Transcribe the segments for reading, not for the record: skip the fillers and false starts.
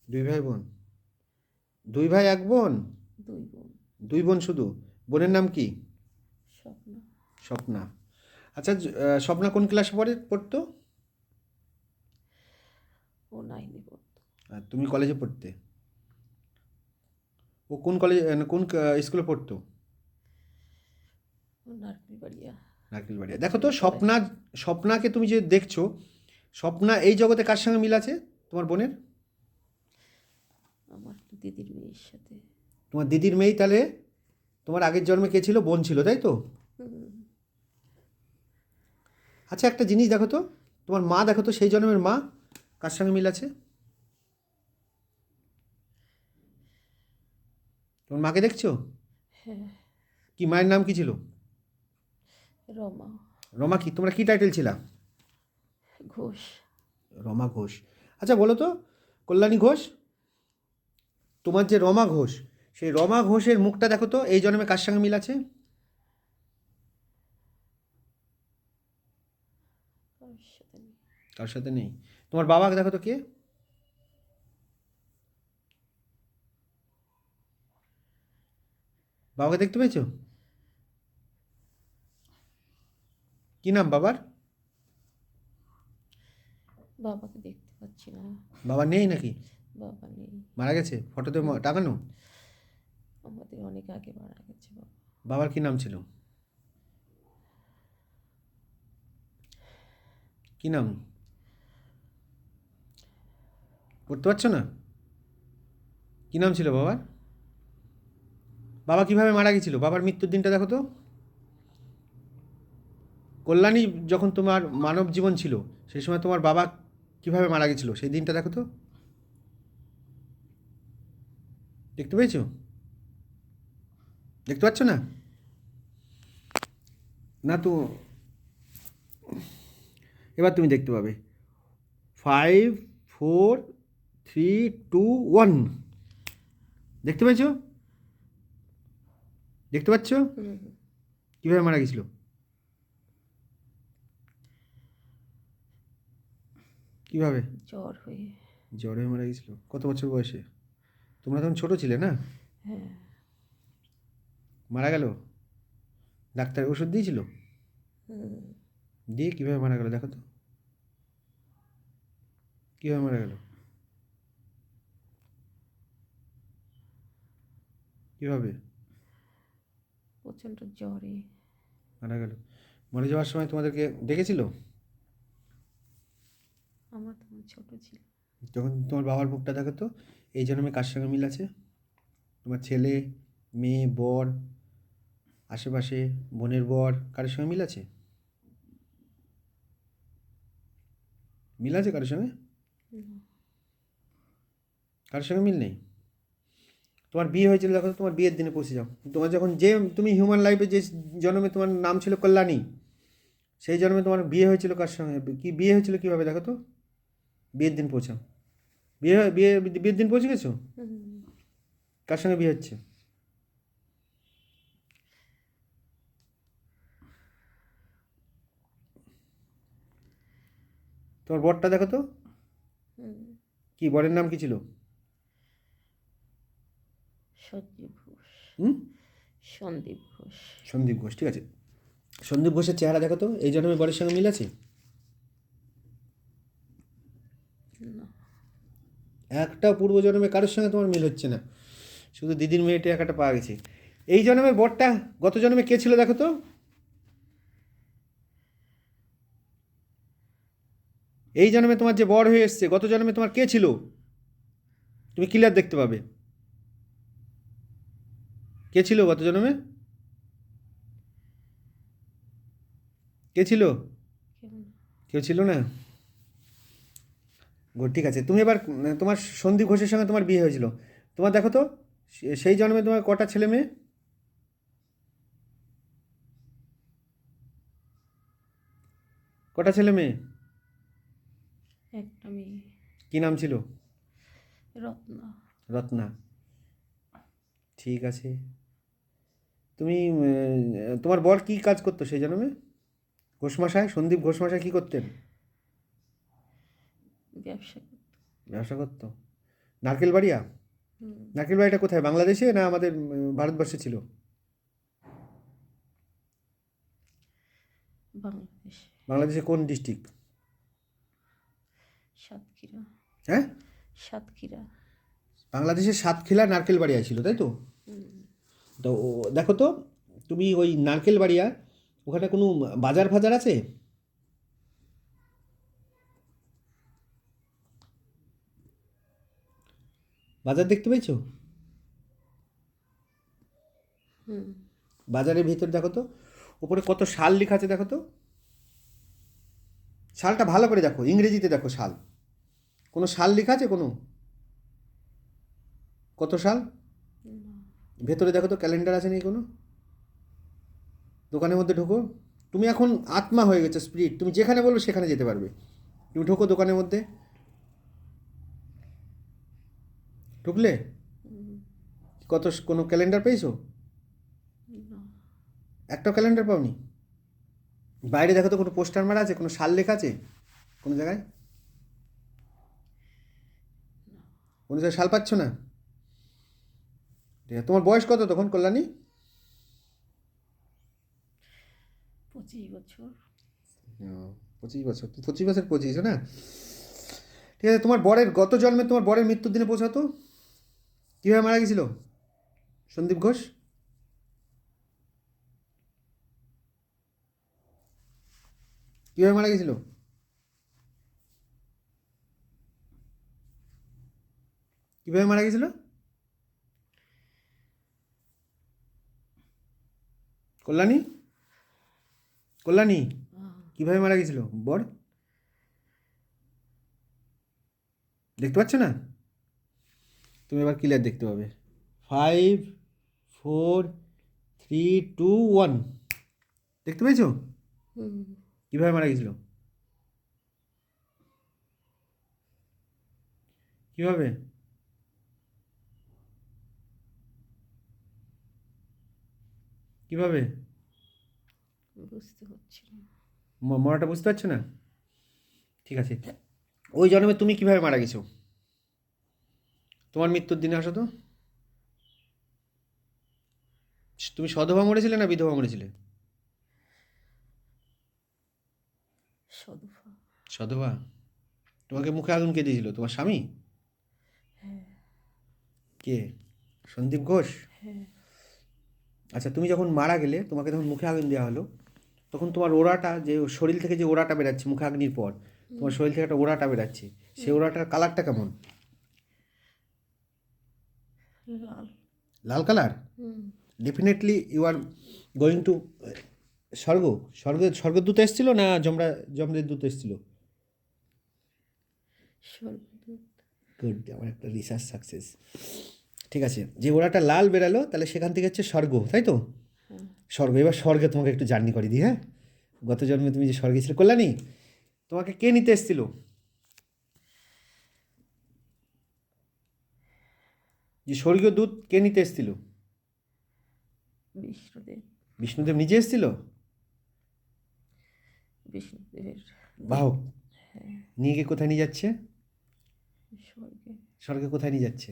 দুই ভাই বোন। দুই ভাই এক বোন? দুই বোন। দুই বোন শুধু? বোনের নাম কি? স্বপ্না। স্বপ্না। আচ্ছা, স্বপ্না কোন ক্লাসে পড়তো? ও 9-এ পড়তো। আর তুমি কলেজে পড়তে? ও কোন কলেজে, কোন স্কুলে পড়তো? ও নারকেলবাড়িয়া। নারকেলবাড়িয়া। দেখো তো, প্রাথমিক কলেজ। স্বপ্নাকে তুমি যে দেখছো, স্বপ্না এই জগতে কার সঙ্গে মিল আছে তোমার বোনের? আমার দিদির মেয়ের সাথে। তোমার দিদির মেয়ে, তাহলে তোমার আগের জন্মে কে ছিল? বোন ছিল, তাই তো? হুম। আচ্ছা, একটা জিনিস দেখো তো, তোমার মা দেখো তো, সেই জন্মের মা কার সঙ্গে মিল আছে? তোমার মাকে দেখছো? হ্যাঁ। কি মায়ের নাম কি ছিল? রমা রমা। কি তোমরা কি টাইটেল ছিলা? ঘোষ। রমা ঘোষ। আচ্ছা বলো তো, কল্যাণী ঘোষ, তোমার যে রমা ঘোষ, সেই রমা ঘোষের মুখটা দেখো তো, এই জন্মে কার সঙ্গে মিল আছে? কারোর সাথে নেই। কার সাথে নেই। তোমার বাবাকে দেখো তো, কে? বাবাকে দেখতে পেয়েছো? কি নাম বাবার? বাবাকে দেখতে পাচ্ছি না। বাবা নেই নাকি? বাবা নেই। মারা গেছে? ফটোতে হুম। টাঙানো? আমাদের অনেক আগে মারা গেছে বাবা। বাবার কি নাম ছিল? কি নাম? পড়তে পারছো না? কি নাম ছিল বাবার? বাবা কিভাবে মারা গেছিল? বাবার মৃত্যুর দিনটা দেখো তো। কল্যাণী যখন তোমার মানব জীবন ছিল, সেই সময় তোমার বাবা কিভাবে মারা গেছিল সেই দিনটা দেখো তো। দেখতে পেয়েছো? দেখতে পাচ্ছ না? না তো। এবার তুমি দেখতে পাবে। 5, 4, 3, 2, 1। দেখতে পেয়েছো? দেখতে পাচ্ছ হুম। কিভাবে মারা গেছিল? কিভাবে? জ্বর হয়ে। জ্বর হয়ে মারা গেছিল। কত বছর বয়সে? তোমরা তখন ছোট ছিলে না? হ্যাঁ। মারা গেল। ডাক্তার ওষুধ দিয়েছিল? হুম। দিয়ে কিভাবে মারা গেল দেখো তো। কিভাবে মারা গেল? কিভাবে প্রচণ্ড জ্বরে। মারা গেল? মরে যাওয়ার সময় তোমাদেরকে ডেকেছিল? আমরা তখন ছোট ছিল। যখন তোমার বাবার মুখটা দেখো তো, এই জন্মে কার সঙ্গে মিল আছে? তোমার ছেলে, মেয়ে, বর, আশেপাশে বোনের বর, কারোর সঙ্গে মিল আছে? মিল আছে কারোর সঙ্গে? কারোর সঙ্গে মিল নেই। তোমার বিয়ে হয়েছিল দেখো তো, তোমার বিয়ের দিনে পৌঁছে যাও। তোমার যখন তুমি হিউম্যান লাইফে যে জন্মে তোমার নাম ছিল কল্যাণী, সেই জন্মে তোমার বিয়ে হয়েছিল কার সঙ্গে? কি বিয়ে হয়েছিল কীভাবে দেখো তো। বিয়ের দিন পৌঁছাও। বিয়ের দিন পৌঁছে গেছো? হুম। কার সঙ্গে বিয়ে হচ্ছে? তোমার বরটা দেখো তো। হুম। কি বরের নাম কি ছিল? সঞ্জীব ঘোষ। হুম? সন্দীপ ঘোষ। সন্দীপ ঘোষ। ঠিক আছে, সন্দীপ ঘোষের চেহারা দেখো তো, এই জন্মে বরের সঙ্গে মিল আছে? না। একটা পূর্বজন্মে কারোর সঙ্গে তোমার মিল হচ্ছে না, শুধু দিদির মেয়েটা একটা পাওয়া গেছে। এই জন্মের বরটা গত জন্মে কে ছিল দেখো তো। এই জন্মে তোমার যে বর হয়ে এসছে, গত জন্মে তোমার কে ছিল? তুমি ক্লিয়ার দেখতে পাবে কে ছিল গত জন্মে। কে ছিল? কেমন? কেউ ছিল না। ঠিক আছে, তুমি এবার তোমার সন্দীপ ঘোষের সঙ্গে তোমার বিয়ে হয়েছিল, তোমার দেখো তো সেই জন্মে তোমার কটা ছেলে মেয়ে? কটা ছেলে মেয়ে? একটা মেয়ে। কি নাম ছিল? রত্না। রত্না। ঠিক আছে। তুমি তোমার বর কি কাজ করতো সেই জন্মে? ঘোষমশাই, সন্দীপ ঘোষমশাই কী করতেন? ব্যবসা করতো। ব্যবসা করতো। নারকেলবাড়িয়া? হুম, নারকেলবাড়িটা কোথায়, বাংলাদেশে না আমাদের ভারতবর্ষে ছিল? বাংলাদেশ। বাংলাদেশে কোন ডিস্ট্রিক্ট? সাতক্ষীরা। হ্যাঁ, সাতক্ষীরা। বাংলাদেশের সাতক্ষীরা নারকেলবাড়িয়া ছিল, তাই তো? হুম, তো দেখো তো, তুমি ওই নারকেলবাড়িয়া ওখানে কোনো বাজার ফাজার আছে? বাজার দেখতে পেয়েছো? হুম, বাজারের ভিতর দেখো তো, উপরে কত সাল লেখা আছে দেখো তো। সালটা ভালো করে দেখো, ইংরেজিতে দেখো সাল। কোনো সাল লেখা আছে কোনো? কত সাল? না, ভেতরে দেখো তো, ক্যালেন্ডার আছে নাকি কোনো? দোকানের মধ্যে ঢোকো। তুমি এখন আত্মা হয়ে গেছো, স্পিরিট, তুমি যেখানে বলবে সেখানে যেতে পারবে। তুমি ঢোকো দোকানের মধ্যে। ঢুকলে হুম, কত কোনো ক্যালেন্ডার পেয়েছো? না, একটাও ক্যালেন্ডার পাওনি? বাইরে দেখো তো, কোনো পোস্টার মারা আছে, কোনো সাল লেখা আছে কোনো জায়গায়? কোনো জায়গায় সাল পাচ্ছ না? ঠিক আছে, তোমার বয়স কত তখন কল্যাণী? 25 বছর। 25 বছর, 25 বছর পঁচিশ না? ঠিক আছে, তোমার বরের গত জন্মে তোমার বরের মৃত্যুর দিনে পৌঁছাতো। কীভাবে মারা গেছিল সন্দীপ ঘোষ? কীভাবে মারা গেছিল? কীভাবে মারা গেছিল কল্যাণী? কল্যাণী, কীভাবে মারা গেছিল বর? দেখতে পাচ্ছ না? তুমি এবার ক্লিয়ার দেখতে পাবে। 5, 4, 3, 2, 1। দেখতে পেয়েছো হুম, কীভাবে মারা গেছিল? কীভাবে? কীভাবে? বুঝতে পারছি না। মরাটা বুঝতে পারছো না? ঠিক আছে, ওই জন্মে তুমি কীভাবে মারা গেছো? তোমার মৃত্যুর দিনে আসো তো। তুমি সধবা মরেছিলে না বিধবা মরেছিলে? সদফা। সধবা। তোমাকে মুখে আগুন কে দিয়েছিল, তোমার স্বামী? হ্যাঁ, কে? সন্দীপ ঘোষ? হ্যাঁ, আচ্ছা, তুমি যখন মারা গেলে, তোমাকে যখন মুখে আগুন দেওয়া হলো, তখন তোমার ওড়াটা, যে শরীর থেকে যে ওড়াটা বেরাচ্ছে মুখে আগুনের পর, তোমার শরীর থেকে একটা ওড়াটা বেরাচ্ছে, সেই ওড়াটার কালারটা কেমন? লাল। লাল colour? Hmm, definitely you are going to swarga. স্বর্গদূত এসেছিল না যমদের দূত এসেছিল? স্বর্গদূত। গুড, আমার একটা রিসার্চ সাকসেস। ঠিক আছে, যে ওড়াটা লাল বেরালো, তাহলে সেখান থেকে হচ্ছে স্বর্গ, তাই তো? হ্যাঁ, স্বর্গ। এবার স্বর্গে তোমাকে একটু জার্নি করে দিই, হ্যাঁ? গত জন্মে তুমি যে স্বর্গে ছিলে কল্যাণী, তোমাকে কে নিতে এসেছিল? যে স্বর্গীয় দূত কে নিতে এসেছিল? বিষ্ণুদেব। বিষ্ণুদেব নিজে এসেছিল? বিষ্ণুদেবের বাহক। হ্যাঁ, নিয়ে গিয়ে কোথায় নিয়ে যাচ্ছে? স্বর্গে। স্বর্গে কোথায় নিয়ে যাচ্ছে?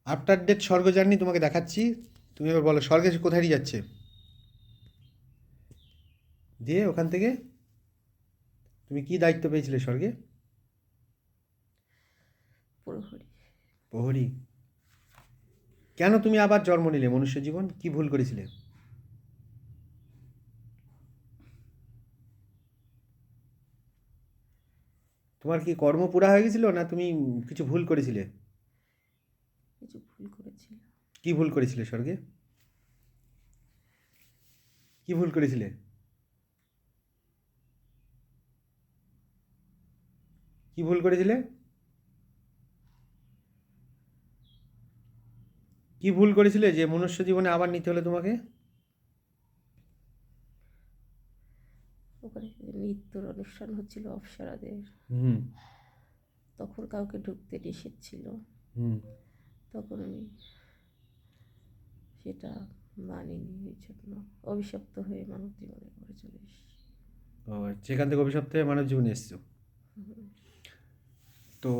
আফটার ডেথ স্বর্গ জার্নি তোমাকে দেখাচ্ছি। তুমি এবার বলো, স্বর্গে সে কোথায় নিয়ে যাচ্ছে? দিয়ে ওখান থেকে তুমি কি দায়িত্ব পেয়েছিলে স্বর্গে? প্রহরী। প্রহরী। কেন তুমি আবার জন্ম নিলে মনুষ্য জীবন, কি ভুল করেছিলে? তোমার কি কর্ম পুরা হয়ে গেছিল, না তুমি কিছু ভুল করেছিলে? কিছু ভুল করেছিল। কি ভুল করেছিলে স্বর্গে? কি ভুল করেছিলে? কি ভুল করেছিলে? কি ভুল করেছিলে যে মনুষ্য জীবনে আবার নিতে হলো তোমাকে? ওখানে নৃত্যর অনুষ্ঠান হচ্ছিল অপ্সরাদের। হুম। তখন কাউকে ঢুকতে নিষেধ ছিল। হুম। তখন আমি সেটা মানিনি, এই জন্য অভিশপ্ত হয়ে মানব জীবনে ঘরে চলে এসেছি। ও সেখান থেকে অভিশাপ থেকে মানব জীবনে এসছো। তো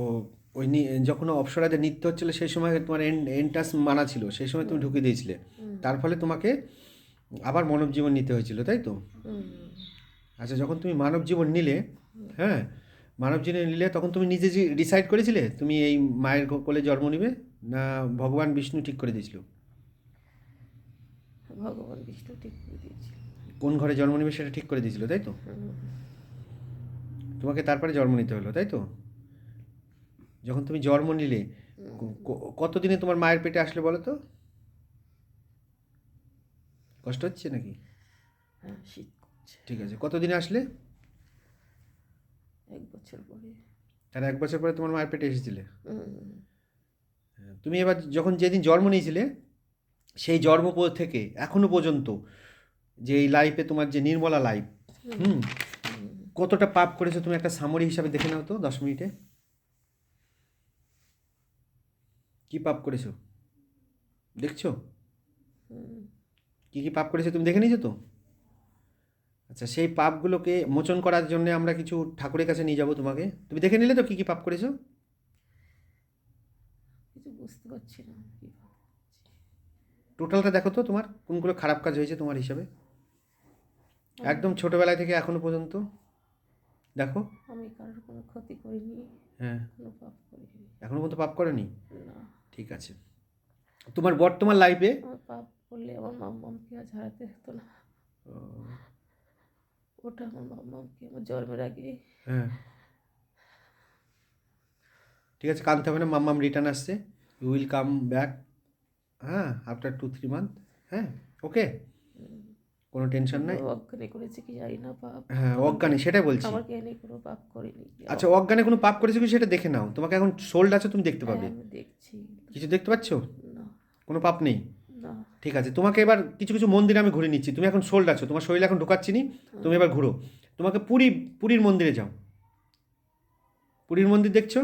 ওই যখন অপ্সরাদের নৃত্য হচ্ছিলো সেই সময় তোমার এন্টাস মানা ছিল, সেই সময় তুমি ঢুকিয়ে দিয়েছিলে, তার ফলে তোমাকে আবার মানব জীবন নিতে হয়েছিল, তাই তো? হুম, আচ্ছা, যখন তুমি মানব জীবন নিলে, হ্যাঁ, মানব জীবন নিলে তখন তুমি নিজে ডিসাইড করেছিলে তুমি এই মায়ের কোলে জন্ম নিবে, না ভগবান বিষ্ণু ঠিক করে দিয়েছিল ভগবান বিষ্ণু ঠিক করে দিয়েছিল। কোন ঘরে জন্ম নিবে সেটা ঠিক করে দিয়েছিল, তাই তো? হুম, তোমাকে তারপরে জন্ম নিতে হলো, তাই তো? যখন তুমি জন্ম নিলে কতদিনে তোমার মায়ের পেটে আসলে বলো তো? কষ্ট হচ্ছে নাকি? হ্যাঁ, শীত করছে। ঠিক আছে, কতদিনে আসলে? 1 বছর পরে। তার 1 বছর পরে তোমার মায়ের পেটে এসেছিলে। হুম, তুমি এবার যখন যেদিন জন্ম নিয়েছিলে সেই জন্ম থেকে এখনো পর্যন্ত যে এই লাইফে তোমার যে নির্মলা লাইফ, হুম, কতটা পাপ করেছো তুমি একটা সামরি হিসাবে দেখে নাও তো 10 মিনিটে। কি পাপ করেছো দেখছো? হুম, কি কি পাপ করেছো তুমি দেখে নিয়েছো তো? আচ্ছা, সেই পাপগুলোকে মোচন করার জন্য আমরা কিছু ঠাকুরের কাছে নিয়ে যাবো তোমাকে। তুমি দেখে নিলে তো কি কি পাপ করেছো? কিছু বুঝতে পারছি না কি ভাবছি। টোটালটা দেখো তো তোমার কোনগুলো খারাপ কাজ হয়েছে তোমার হিসাবে, একদম ছোটবেলায় থেকে এখনো পর্যন্ত দেখো। আমি কারোর কোনো ক্ষতি করিনি, হ্যাঁ, কোনো পাপ করিনি। এখনো পর্যন্ত পাপ করোনি। না, ঠিক আছে, তোমার বর্তমান লাইফে আমার পাপ করলে আমার মাম্মামকে আজ হারাতে হতো না। ওটা আমার মাম্মামকে আমার জন্মের আগে। হ্যাঁ, ঠিক আছে, কাঁদতে হবে না, মাম্মাম রিটার্ন আসছে, ইউ উইল কাম ব্যাক, হ্যাঁ, আফটার 2-3 মান্থ, হ্যাঁ, ওকে, কোনো টেনশন নাই। অজ্ঞানে করেছে কি জানি না পাপ। হ্যাঁ, অজ্ঞানে, সেটাই বলছি। আমার জ্ঞানে কোনো পাপ করিনি। আচ্ছা, অজ্ঞানে কোনো পাপ করেছো কি সেটা দেখে নাও, তোমাকে এখন সোল্ড আছে, তুমি দেখতে হ্যাঁ, পাবে। আমি দেখছি। কিছু দেখতে পাচ্ছো? না, কোনো পাপ নেই। না। ঠিক আছে, তোমাকে এবার কিছু কিছু মন্দিরে আমি ঘুরে নিচ্ছি, তুমি এখন সোল্ড আছো, তোমার শরীরে এখন ঢোকাচ্ছি নি, তুমি এবার ঘুরো। তোমাকে পুরীর মন্দিরে যাও। পুরীর মন্দির দেখছো?